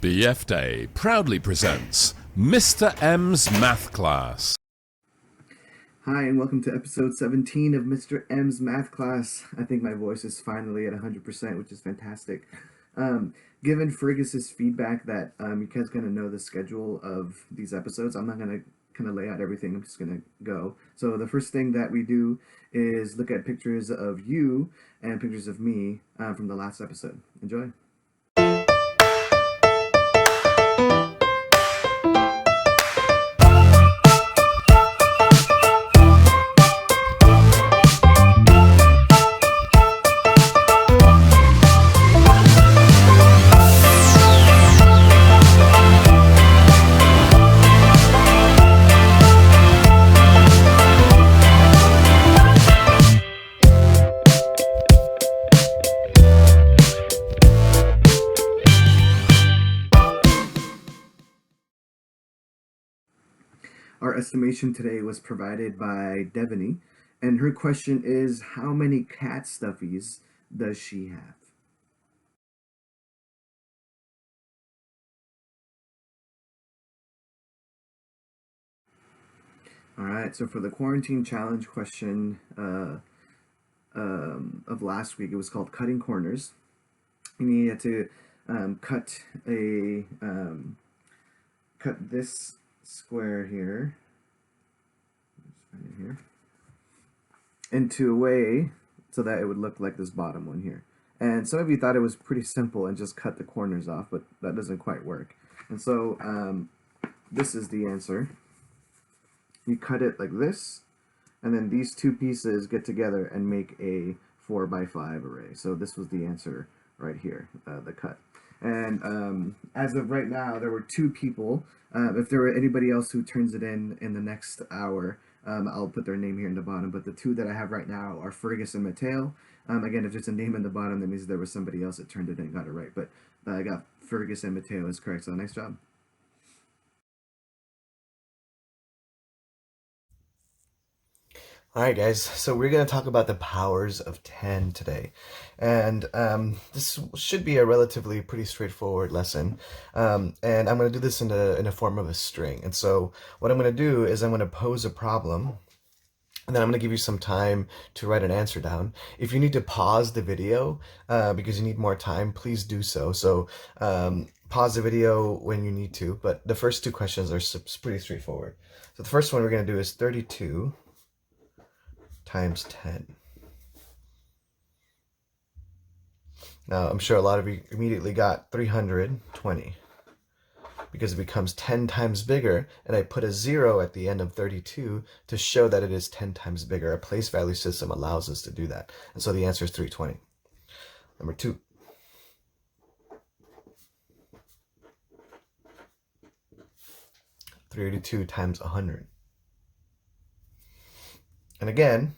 BF Day proudly presents Mr. M's Math Class. Hi, and welcome to episode 17 of Mr. M's Math Class. I think my voice is finally at 100%, which is fantastic. Given Fergus's feedback that you guys going to know the schedule of these episodes, I'm not going to kind of lay out everything. I'm just going to go. So the first thing that we do is look at pictures of you and pictures of me from the last episode. Enjoy. Our estimation today was provided by Devaney, and her question is, how many cat stuffies does she have? All right, so for the quarantine challenge question of last week, it was called cutting corners. You had to cut this square here, into a way so that it would look like this bottom one here. And some of you thought it was pretty simple and just cut the corners off, but that doesn't quite work. And so this is the answer. You cut it like this, and then these two pieces get together and make a 4x5 array. So this was the answer right here, the cut. And as of right now, there were two people. If there were anybody else who turns it in the next hour, I'll put their name here in the bottom. But the two that I have right now are Fergus and Mateo. Again, if there's a name in the bottom, that means there was somebody else that turned it in and got it right. But I got Fergus and Mateo is correct, so nice job. All right, guys, so we're going to talk about the powers of 10 today. And this should be a relatively pretty straightforward lesson. And I'm going to do this in a form of a string. And so what I'm going to do is I'm going to pose a problem, and then I'm going to give you some time to write an answer down. If you need to pause the video because you need more time, please do so. So pause the video when you need to. But the first two questions are pretty straightforward. So the first one we're going to do is 32 times 10. Now, I'm sure a lot of you immediately got 320 because it becomes 10 times bigger, and I put a 0 at the end of 32 to show that it is 10 times bigger. A place value system allows us to do that. And so the answer is 320. Number 2. $382 times 100. And again,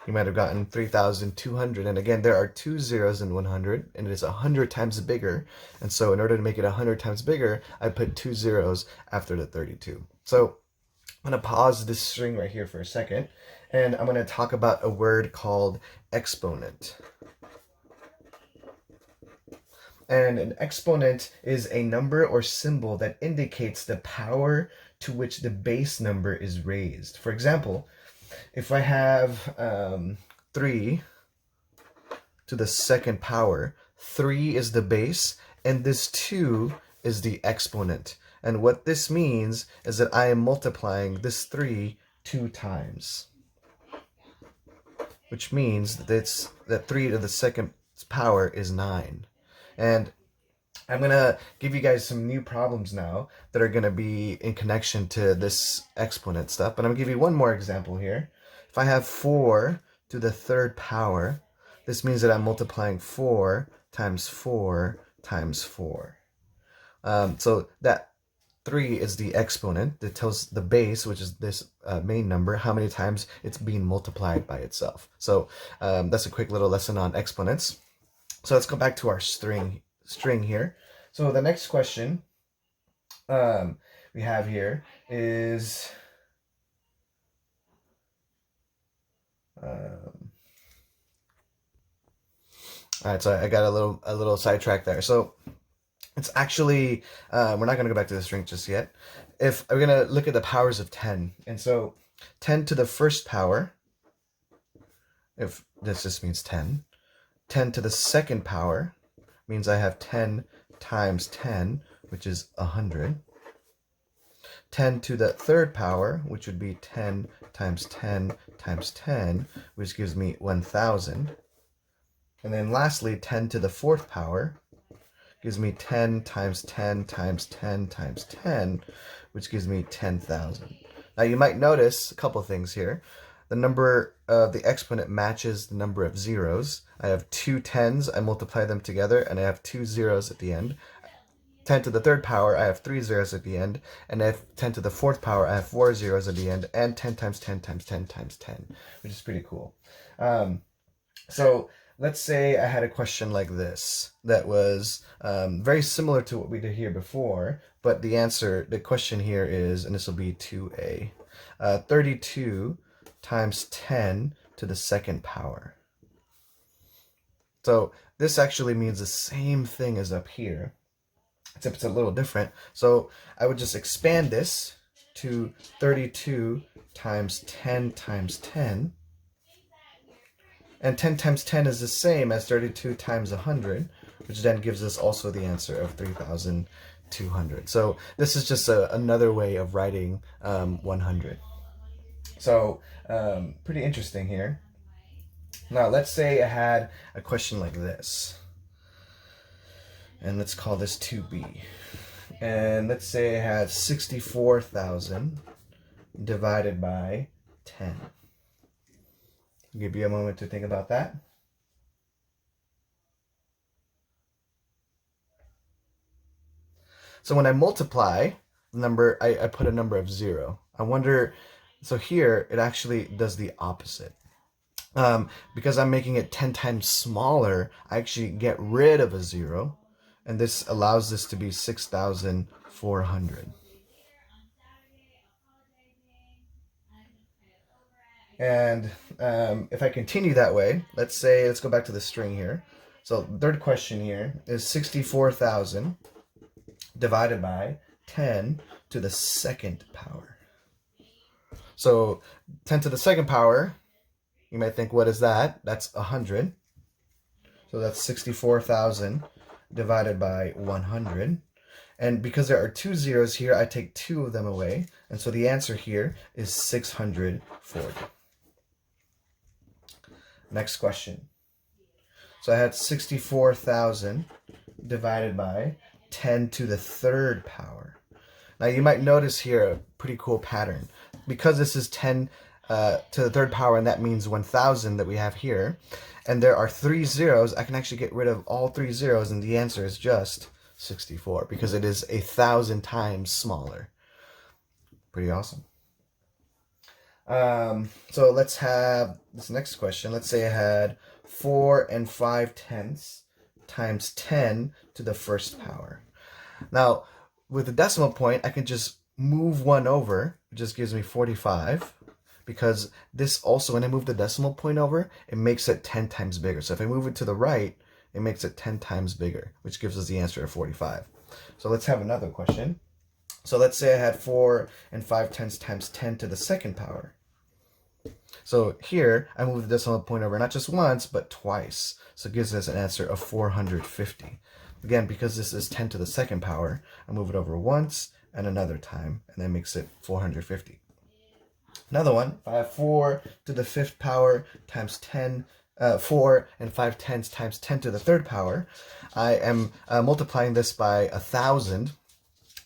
you might have gotten 3,200. And again, there are two zeros in 100, and it is 100 times bigger. And so in order to make it 100 times bigger, I put two zeros after the 32. So I'm going to pause this string right here for a second, and I'm going to talk about a word called exponent. And an exponent is a number or symbol that indicates the power to which the base number is raised. For example, if I have 3 to the second power, 3 is the base, and this 2 is the exponent. And what this means is that I am multiplying this 3 2 times, which means that 3 to the second power is 9. And I'm going to give you guys some new problems now that are going to be in connection to this exponent stuff. But I'm going to give you one more example here. If I have 4 to the third power, this means that I'm multiplying 4 times 4 times 4. So that 3 is the exponent that tells the base, which is this main number, how many times it's being multiplied by itself. So that's a quick little lesson on exponents. So let's go back to our string here. So the next question we have here is All right, so I got a little sidetracked there. So it's actually we're not going to go back to the string just yet. If we're going to look at the powers of 10, and so 10 to the first power, if this just means 10. 10 to the second power means I have 10 times 10, which is 100. 10 to the third power, which would be 10 times 10 times 10, which gives me 1,000. And then lastly, 10 to the fourth power gives me 10 times 10 times 10 times 10, which gives me 10,000. Now you might notice a couple things here. The number of the exponent matches the number of zeros. I have two tens, I multiply them together, and I have two zeros at the end. 10 to the third power, I have 3 zeros at the end, and I have 10 to the fourth power, I have 4 zeros at the end, and 10 times 10 times 10 times 10, which is pretty cool. So let's say I had a question like this that was very similar to what we did here before, but the question here is, and this will be 2a, 32 times 10 to the second power. So this actually means the same thing as up here, except it's a little different. So I would just expand this to 32 times 10 times 10. And 10 times 10 is the same as 32 times 100, which then gives us also the answer of 3,200. So this is just another way of writing 100. So pretty interesting here. Now let's say I had a question like this. And let's call this 2b. And let's say I had 64,000 divided by 10. I'll give you a moment to think about that. So when I multiply the number, I put a number of 0. I wonder, so here it actually does the opposite. Because I'm making it 10 times smaller, I actually get rid of a 0. And this allows this to be 6,400. And if I continue that way, let's go back to the string here. So the third question here is 64,000 divided by 10 to the second power. So 10 to the second power, you might think, what is that? That's 100. So that's 64,000 divided by 100. And because there are two zeros here, I take two of them away. And so the answer here is 640. Next question. So I had 64,000 divided by 10 to the third power. Now you might notice here a pretty cool pattern. Because this is 10 to the third power, and that means 1,000 that we have here, and there are 3 zeros, I can actually get rid of all 3 zeros, and the answer is just 64, because it is 1,000 times smaller. Pretty awesome. So let's have this next question. Let's say I had 4 5/10 times 10 to the first power. Now, with the decimal point, I can just move 1 over, it just gives me 45, because this also, when I move the decimal point over, it makes it 10 times bigger. So if I move it to the right, it makes it 10 times bigger, which gives us the answer of 45. So let's have another question. So let's say I had 4 5/10 times 10 to the second power. So here, I move the decimal point over not just once, but twice. So it gives us an answer of 450. Again, because this is 10 to the second power, I move it over once and another time, and that makes it 450. Another one, if I have 4 to the fifth power times 10, 4 5/10 times 10 to the third power, I am multiplying this by 1,000.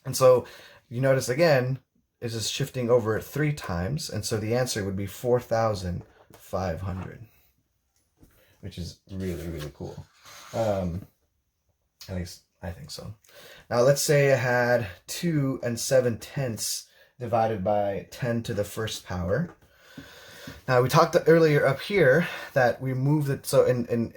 And so you notice again, it's just shifting over 3 times, and so the answer would be 4,500, which is really, really cool. At least I think so. Now let's say I had 2 7/10 divided by 10 to the first power. Now we talked earlier up here that we move it, so in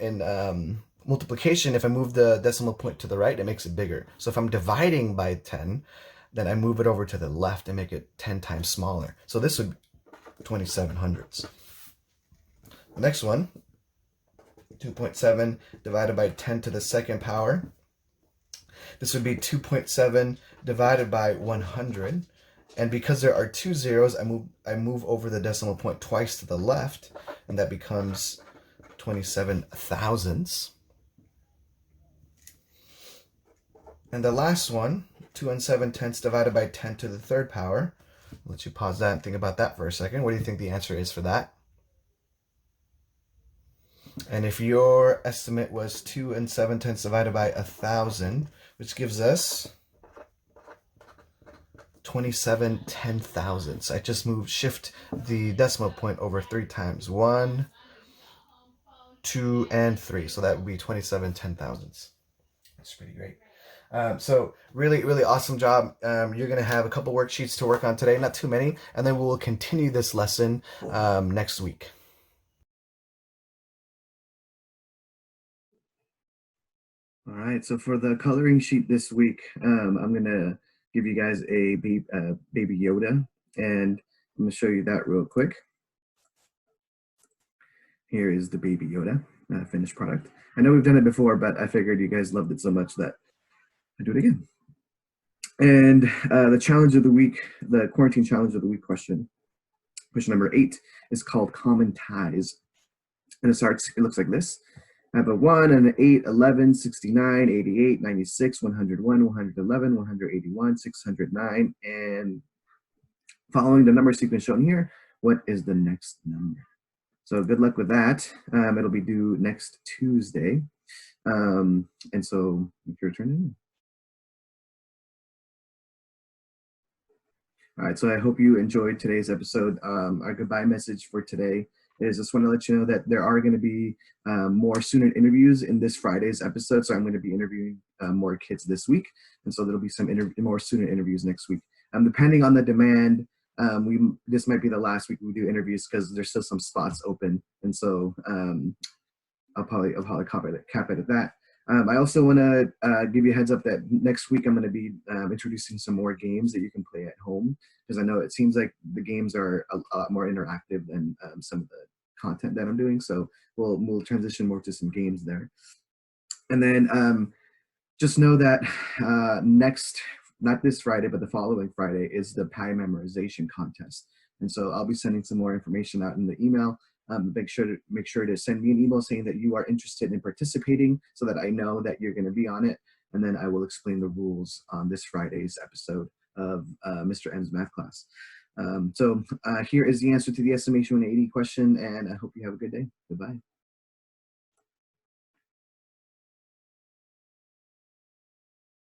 multiplication, if I move the decimal point to the right, it makes it bigger. So if I'm dividing by 10, then I move it over to the left and make it 10 times smaller. So this would be 27 hundredths. The next one 2.7 divided by 10 to the second power. This would be 2.7 divided by 100. And because there are 2 zeros, I move over the decimal point twice to the left, and that becomes 27 thousandths. And the last one, 2 7/10 divided by 10 to the third power. I'll let you pause that and think about that for a second. What do you think the answer is for that? And if your estimate was 2 7/10 divided by 1,000, which gives us 27 10,000ths. I just shift the decimal point over 3 times. 1, 2, and 3. So that would be 27 10,000ths. That's pretty great. So really, really awesome job. You're going to have a couple worksheets to work on today, not too many, and then we will continue this lesson next week. All right, so for the coloring sheet this week, I'm going to give you guys a Baby Yoda, and I'm going to show you that real quick. Here is the Baby Yoda finished product. I know we've done it before, but I figured you guys loved it so much that I'd do it again. And the challenge of the week, the quarantine challenge of the week question number 8 is called Common Ties. And it looks like this. I have a 1 and an 8, 11, 69, 88, 96, 101, 111, 181, 609. And following the number sequence shown here, what is the next number? So good luck with that. It'll be due next Tuesday. And so make your turn in. All right, so I hope you enjoyed today's episode. Our goodbye message for today is just want to let you know that there are going to be more student interviews in this Friday's episode. So I'm going to be interviewing more kids this week. And so there'll be some more student interviews next week. Depending on the demand, this might be the last week we do interviews because there's still some spots open. And so I'll probably cap it at that. I also want to give you a heads up that next week I'm going to be introducing some more games that you can play at home, because I know it seems like the games are a lot more interactive than some of the content that I'm doing. So we'll transition more to some games there. And then just know that not this Friday, but the following Friday is the Pi memorization contest. And so I'll be sending some more information out in the email. Make sure to send me an email saying that you are interested in participating so that I know that you're going to be on it. And then I will explain the rules on this Friday's episode of Mr. M's math class. So here is the answer to the estimation 180 question, and I hope you have a good day. Goodbye.